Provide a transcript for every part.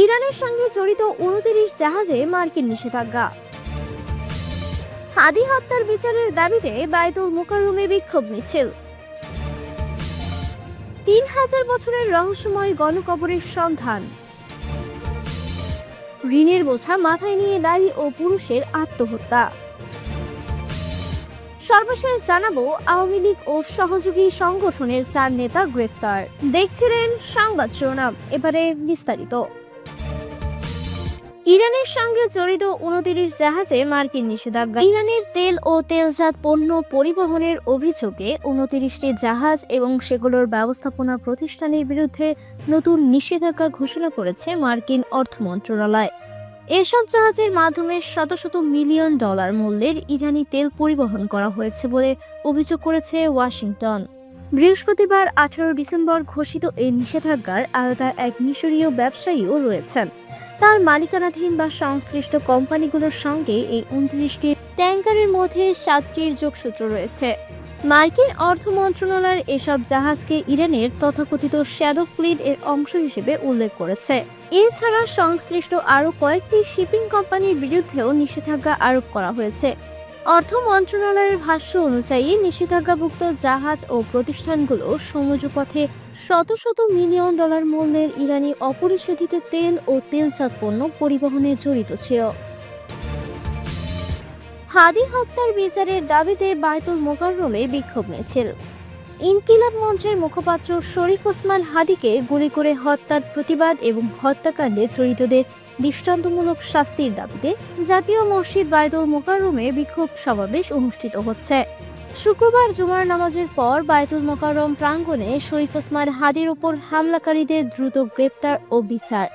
ইরানের সঙ্গে জড়িত ২৯ জাহাজে মার্কিন নিষেধাজ্ঞা। হাদি হত্যার বিচারের দাবিতে বায়তুল মুকাররমে বিক্ষোভ মিছিল। ৩,০০০ বছরের রহস্যময় গণকবরের সন্ধান। ঋণের বোঝা মাথায় নিয়ে নারী ও পুরুষের আত্মহত্যা। সর্বশেষ জানাবো, আওয়ামী লীগ ও সহযোগী সংগঠনের ৪ নেতা গ্রেফতার। দেখছিলেন সংবাদ শিরোনাম, এবারে বিস্তারিত। ইরানের সঙ্গে জড়িত ২৯ জাহাজে মার্কিন নিষেধাজ্ঞা। ইরানের তেল ও তেলজাত পণ্য পরিবহনের অভিযোগে ২৯টি জাহাজ এবং সেগুলোর ব্যবস্থাপনা প্রতিষ্ঠানের বিরুদ্ধে নতুন নিষেধাজ্ঞা ঘোষণা করেছে মার্কিন অর্থ মন্ত্রণালয়। এসব জাহাজের মাধ্যমে শত শত মিলিয়ন ডলার মূল্যের ইরানি তেল পরিবহন করা হয়েছে বলে অভিযোগ করেছে ওয়াশিংটন। বৃহস্পতিবার ১৮ ডিসেম্বর ঘোষিত এই নিষেধাজ্ঞার আওতায় এক মিশরীয় ব্যবসায়ীও রয়েছেন। তার মালিকানাধীন বা সংশ্লিষ্ট কোম্পানিগুলোর সঙ্গে এই ২৯টি ট্যাঙ্কারের মধ্যে ৭টির যোগসূত্র রয়েছে। মার্কিন অর্থ মন্ত্রণালয়ের এসব জাহাজকে ইরানের তথাকথিত শ্যাডো ফ্লিট এর অংশ হিসেবে উল্লেখ করেছে। এছাড়া সংশ্লিষ্ট আরও কয়েকটি শিপিং কোম্পানির বিরুদ্ধেও নিষেধাজ্ঞা আরোপ করা হয়েছে। অর্থ মন্ত্রণালয়ের ভাষ্য অনুযায়ী নিষেধাজ্ঞাভুক্ত জাহাজ ও প্রতিষ্ঠানগুলো সমুদ্রপথে শত শত মিলিয়ন ডলার মূল্যের ইরানি অপরিশোধিত তেল ও তেলজাত পণ্য পরিবহনে জড়িত ছিল। হাদি হত্যার বিচারের দাবিতে বায়তুল মুকাররমে বিক্ষোভ মিছিল। ইনকিলাব মঞ্চের মুখপাত্র শরীফ ওসমান হাদিকে গুলি করে হত্যার প্রতিবাদ এবং হত্যাকাণ্ডে জড়িতদের দৃষ্টান্তমূলক শাস্তির দাবিতে জাতীয় মসজিদ বায়তুল মুকাররমে বিক্ষোভ সমাবেশ অনুষ্ঠিত হচ্ছে। শুক্রবার জুমার নামাজের পর বায়তুল মুকাররম প্রাঙ্গণে শরীফ ওসমান হাদির উপর হামলাকারীদের দ্রুত গ্রেপ্তার ও বিচার,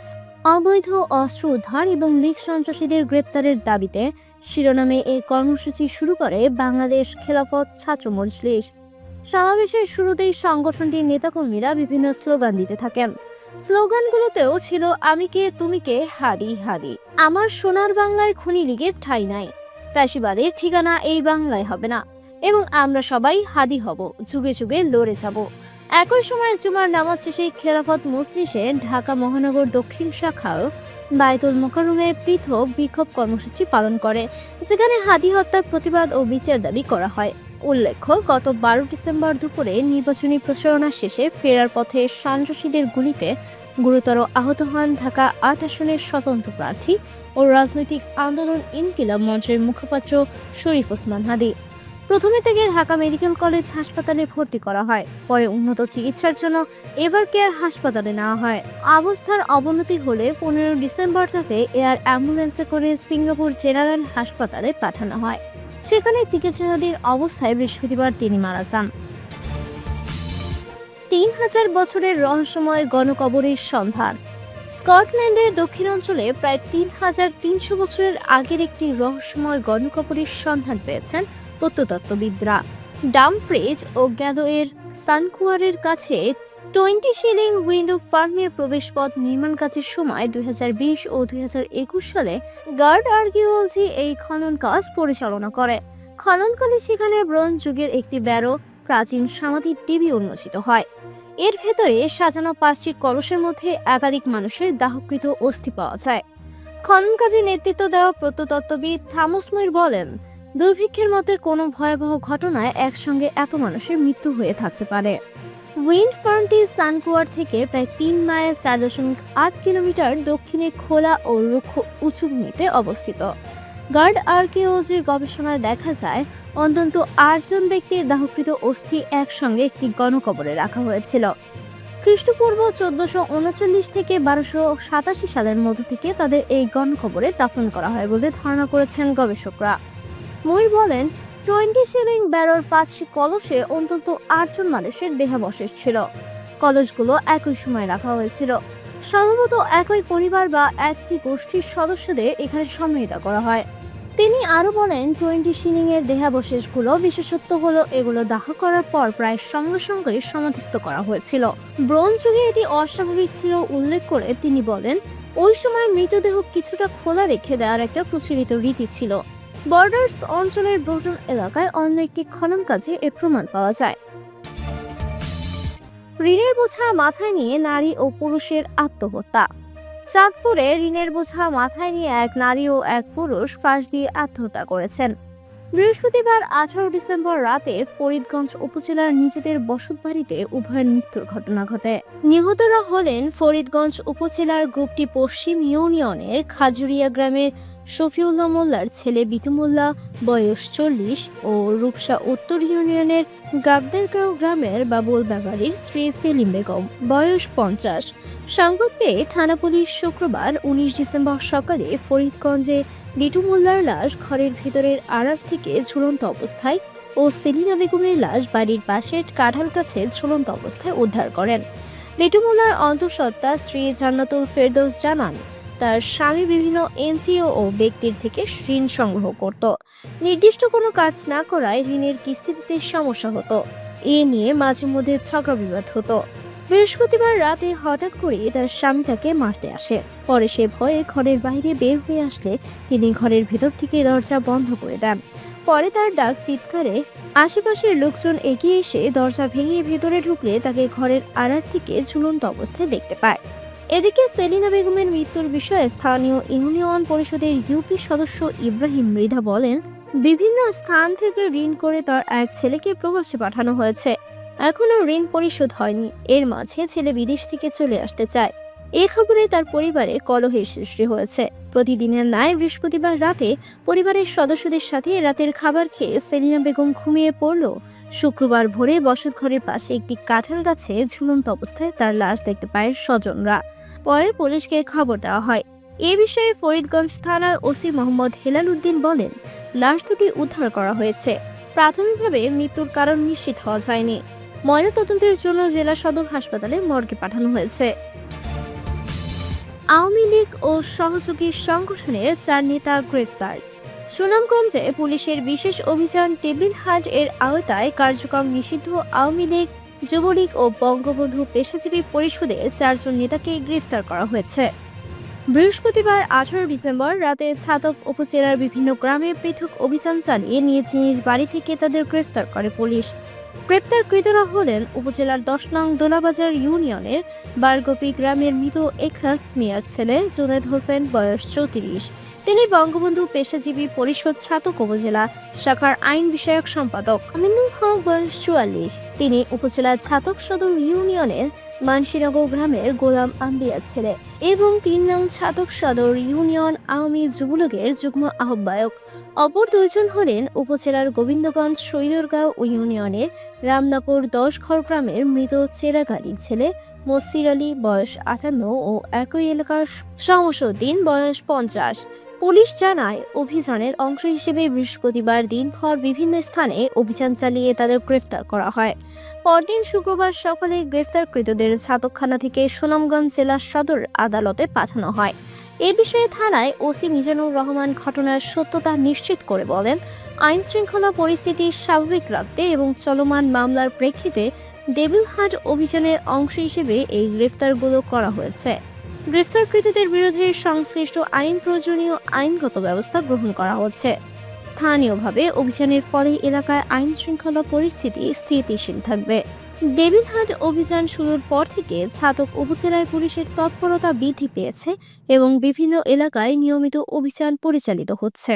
অবৈধ অস্ত্র উদ্ধার এবং লীগ সন্ত্রাসীদের গ্রেপ্তারের দাবিতে শিরোনামে এই কর্মসূচি শুরু করে বাংলাদেশ খেলাফত ছাত্র মজলিস। সমাবেশের শুরুতেই সংগঠনটির নেতাকর্মীরা বিভিন্ন স্লোগান দিতে থাকেন। স্লোগানগুলোতেও ছিল আমি কে তুমি কে, হাদি হাদি। আমার সোনার বাংলায় খুনি লীগের ঠাঁই নাই, ফ্যাসিবাদের ঠিকানা এই বাংলায় হবে না এবং আমরা সবাই হাদি হব, যুগে যুগে লড়ে যাব। একই সময় জুমার নামাজ শেষে খেলাফত মজলিসের ঢাকা মহানগর দক্ষিণ শাখাও বায়তুল মুকাররমের পৃথক বিক্ষোভ কর্মসূচি পালন করে, যেখানে হাদি হত্যার প্রতিবাদ ও বিচার দাবি করা হয়। উল্লেখ্য, গত ১২ ডিসেম্বর দুপুরে নির্বাচনী প্রচারণা শেষে ফেরার পথে সন্ত্রাসীদের গুলিতে গুরুতর আহত হন ঢাকা ৮ আসনের স্বতন্ত্র প্রার্থী ও রাজনৈতিক আন্দোলন ইনকিলাব মঞ্চের মুখপাত্র শরীফ ওসমান হাদি। প্রথমে থেকে ঢাকা মেডিকেল কলেজ হাসপাতালে ভর্তি করা হয়, পরে উন্নত চিকিৎসার জন্য এভার কেয়ার হাসপাতালে নেওয়া হয়। অবস্থার অবনতি হলে ১৫ ডিসেম্বর তাকে এয়ার অ্যাম্বুলেন্সে করে সিঙ্গাপুর জেনারেল হাসপাতালে পাঠানো হয়। সেখানে চিকিৎসাধীন অবস্থায় বৃহস্পতিবার তিনি মারা যান। ৩,০০০ বছরের রহস্যময় গণকবরের সন্ধান। স্কটল্যান্ডের দক্ষিণাঞ্চলে প্রায় ৩,৩০০ বছরের আগের একটি রহস্যময় গণকবরের সন্ধান পেয়েছেন প্রত্নতত্ত্ববিদরা। ডামফ্রিজ ও গ্যালোয়ের সানকুয়ারের কাছে 20 শিলিং উইন্ডো ফার্মে প্রবেশপথ নির্মাণ কাজের সময় 2020 ও 2021 সালে গার্ড আর্কিওলজি এই খনন কাজ পরিচালনা করে। খননকালে সেখানে ব্রোঞ্জ যুগের একটি ব্যারো প্রাচীন সমাধি টিভি উন্মোচিত হয়। এর ভেতরে সাজানো 5টি কলসের মধ্যে একাধিক মানুষের দাহকৃত অস্থি পাওয়া যায়। খনন কাজে নেতৃত্ব দেওয়া প্রত্নতত্ত্ববিদ থমাস মুইর বলেন, দুর্ভিক্ষের মধ্যে কোনো ভয়াবহ ঘটনায় একসঙ্গে এত মানুষের মৃত্যু হয়ে থাকতে পারে। উইন্ড ফার্মটি সানকুয়ার থেকে প্রায় 3 মাইল 4.8 কিলোমিটার দক্ষিণে খোলা ও রুক্ষ উঁচু ভূমিতে অবস্থিত। গার্ড আর্কিওলজির গবেষণায় দেখা যায়, অন্তত 8 জন ব্যক্তির দাহকৃত অস্থি একসঙ্গে একটি গণকবরে রাখা হয়েছিল। খ্রিস্টপূর্ব 1439 থেকে 1287 সালের মধ্য থেকে তাদের এই গণকবরে দাফন করা হয় বলে ধারণা করেছেন গবেষকরা। মুইর বলেন, 20 শিলিং ব্যারোর 5টি কলসে অন্তত 8 জন মানুষের দেহাবশেষ ছিল। কলসগুলো একই সময় রাখা হয়েছিল। সম্ভবত একই পরিবার বা একটি গোষ্ঠীর সদস্যদের এখানে সমাহিত করা হয়। তিনি আরো বলেন, 20 শিলিং এর দেহাবশেষগুলো বিশেষত্ব হলো এগুলো দাহ করার পর প্রায় সঙ্গে সঙ্গে সমাধিস্থ করা হয়েছিল। ব্রোঞ্জ যুগে এটি অস্বাভাবিক ছিল উল্লেখ করে তিনি বলেন, ওই সময় মৃতদেহ কিছুটা খোলা রেখে দেওয়ার একটা প্রচলিত রীতি ছিল। বর্ডার্স অঞ্চলের ব্রোটন এলাকায় অন্য একটি খনন কাজে এর প্রমাণ পাওয়া যায়। ঋণের বোঝা মাথায় নিয়ে নারী ও পুরুষের আত্মহত্যা। চাঁদপুরে ঋণের বোঝা মাথায় নিয়ে এক নারী ও এক পুরুষ ফাঁস দিয়ে আত্মহত্যা করেছেন। বৃহস্পতিবার 18 ডিসেম্বর রাতে ফরিদগঞ্জ উপজেলার নিজেদের বসতবাড়িতে উভয়ের মৃত্যুর ঘটনা ঘটে। নিহতরা হলেন ফরিদগঞ্জ উপজেলার গুপটি পশ্চিম ইউনিয়নের খাজুরিয়া গ্রামের শফিউল্লাহ মোল্লার ছেলে বিটু মোল্লা বয়স 40 ও রূপসা উত্তর ইউনিয়নের গাবদারগাঁও গ্রামের বাবুল ব্যাপারীর স্ত্রী সেলিম বেগম বয়স 50। সংবাদ পেয়ে থানা পুলিশ শুক্রবার 19 ডিসেম্বর সকালে ফরিদগঞ্জে বিটু মোল্লার লাশ ঘরের ভিতরের আড়ার থেকে ঝুলন্ত অবস্থায় ও সেলিনা বেগমের লাশ বাড়ির পাশের কাঁঠাল গাছে ঝুলন্ত অবস্থায় উদ্ধার করেন। বিটু মোল্লার অন্তঃসত্ত্বা স্ত্রী জান্নাতুল ফেরদৌস জানান, তার স্বামী বিভিন্ন এনজিও ও ব্যক্তির থেকে ঋণ সংগ্রহ করত। নির্দিষ্ট কোনো কাজ না করায় ঋণের কিস্তি দিতে সমস্যা হতো। এ নিয়ে মাঝে মধ্যে ঝগড়া বিবাদ হতো। বৃহস্পতিবার রাতে হঠাৎ করে তার স্বামী তাকে মারতে আসে। পরে সে ভয়ে ঘরের বাইরে বের হয়ে আসলে তিনি ঘরের ভেতর থেকে দরজা বন্ধ করে দেন। পরে তার ডাক চিৎকারে আশেপাশের লোকজন এগিয়ে এসে দরজা ভেঙে ভেতরে ঢুকলে তাকে ঘরের আড়ার থেকে ঝুলন্ত অবস্থায় দেখতে পায়। এদিকে সেলিনা বেগমের মৃত্যুর বিষয়ে স্থানীয় ইউনিয়ন পরিষদের ইউপি সদস্য ইব্রাহিম মৃধা বলেন, বিভিন্ন স্থান থেকে ঋণ করে তার এক ছেলেকে প্রবাসে পাঠানো হয়েছে। এখনো ঋণ পরিশোধ হয়নি। এর মাঝে ছেলে বিদেশ থেকে চলে আসতে চায়। এ খবরে তার পরিবারে কলহের সৃষ্টি হয়েছে। প্রতিদিনের ন্যায় বৃহস্পতিবার রাতে পরিবারের সদস্যদের সাথে রাতের খাবার খেয়ে সেলিনা বেগম ঘুমিয়ে পড়ল। শুক্রবার ভোরে বসত ঘরের পাশে একটি কাঁঠাল গাছে ঝুলন্ত অবস্থায় তার লাশ দেখতে পায় স্বজনরা। পরে পুলিশকে খবর দেওয়া হয়। এ বিষয়ে ফরিদগঞ্জ থানার ওসি মোহাম্মদ হেলাল উদ্দিন বলেন, লাশ দুটি উদ্ধার করা হয়েছে। প্রাথমিকভাবে মৃত্যুর কারণ নিশ্চিত হওয়া যায়নি। ময়নাতদন্তের জন্য জেলা সদর হাসপাতালে মর্গে পাঠানো হয়েছে। আওয়ামী লীগ ও সহযোগী সংগঠনের 4 নেতা গ্রেফতার। সুনামগঞ্জে পুলিশের বিশেষ অভিযান টেবিল হান্ট এর আওতায় কার্যক্রম নিষিদ্ধ আওয়ামী লীগ, যুবলীগ ও বঙ্গবন্ধু পেশাজীবী পরিষদের 4 জন নেতাকে গ্রেফতার করা হয়েছে। বৃহস্পতিবার 18 ডিসেম্বর রাতে ছাতক উপজেলার বিভিন্ন গ্রামে পৃথক অভিযান চালিয়ে নিজ নিজ বাড়ি থেকে তাদের গ্রেফতার করে পুলিশ। গ্রেপ্তারকৃতরা হলেন উপজেলার 10 নং দোলাবাজার ইউনিয়নের বারগোপি গ্রামের মৃত এখলাস মিয়ার ছেলে জুনেদ হোসেন বয়স 34। তিনি বঙ্গবন্ধু পেশাজীবী পরিষদ ছাতক উপজেলা শাখার আইন বিষয়ক সম্পাদক। আমিনুল হক বয়স 44। তিনি উপজেলার ছাতক সদর ইউনিয়নের মানসিনগর গ্রামের গোলাম আম্বিয়ার ছেলে এবং 3 নং ছাতক সদর ইউনিয়ন আওয়ামী যুবলীগের যুগ্ম আহ্বায়ক। অপর 2 জন হলেন উপজেলার গোবিন্দগঞ্জ শৈদরগাঁও ইউনিয়নের রামনাপুর 10 ঘর গ্রামের মৃত চেরাগাড়ির ছেলে মসির আলী বয়স 58 ও একই এলাকার শামসুদ্দিন বয়স 50। পুলিশ জানায়, অভিযানের অংশ হিসেবে বৃহস্পতিবার দিনভর বিভিন্ন স্থানে অভিযান চালিয়ে তাদের গ্রেফতার করা হয়। পরদিন শুক্রবার সকালে গ্রেফতারকৃতদের ছাতকখানা থেকে সুনামগঞ্জ জেলা সদর আদালতে পাঠানো হয়। এ বিষয়ে থানায় ওসি মিজানুর রহমান ঘটনার সত্যতা নিশ্চিত করে বলেন, আইন শৃঙ্খলা পরিস্থিতি স্বাভাবিক রাখতে এবং চলমান মামলার প্রেক্ষিতে টেবিল হান্ট অভিযানের অংশ হিসেবে এই গ্রেফতারগুলো করা হয়েছে। গ্রেফতারকৃতদের বিরুদ্ধে সংশ্লিষ্ট আইন প্রয়োজনীয় আইনগত ব্যবস্থা গ্রহণ করা হচ্ছে। স্থানীয়ভাবে অভিযানের ফলে এলাকায় আইন শৃঙ্খলা পরিস্থিতি স্থিতিশীল থাকবে। টেবিল হান্ট অভিযান শুরুর পর থেকে ছাতক উপজেলায় পুলিশের তৎপরতা বৃদ্ধি পেয়েছে এবং বিভিন্ন এলাকায় নিয়মিত অভিযান পরিচালিত হচ্ছে।